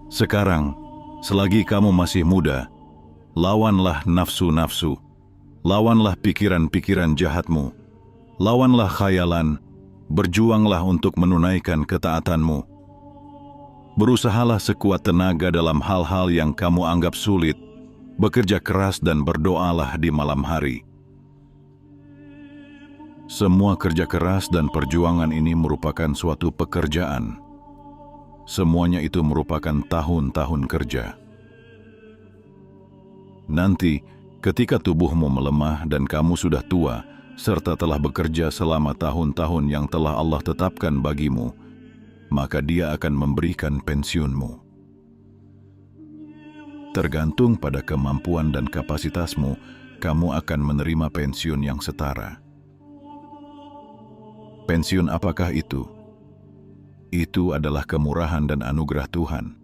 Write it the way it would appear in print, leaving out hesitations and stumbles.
Sekarang, selagi kamu masih muda, lawanlah nafsu-nafsu, lawanlah pikiran-pikiran jahatmu, lawanlah khayalan, berjuanglah untuk menunaikan ketaatanmu. Berusahalah sekuat tenaga dalam hal-hal yang kamu anggap sulit, bekerja keras dan berdoalah di malam hari. Semua kerja keras dan perjuangan ini merupakan suatu pekerjaan. Semuanya itu merupakan tahun-tahun kerja. Nanti, ketika tubuhmu melemah dan kamu sudah tua, serta telah bekerja selama tahun-tahun yang telah Allah tetapkan bagimu, maka Dia akan memberikan pensiunmu. Tergantung pada kemampuan dan kapasitasmu, kamu akan menerima pensiun yang setara. Pensiun apakah itu? Itu adalah kemurahan dan anugerah Tuhan.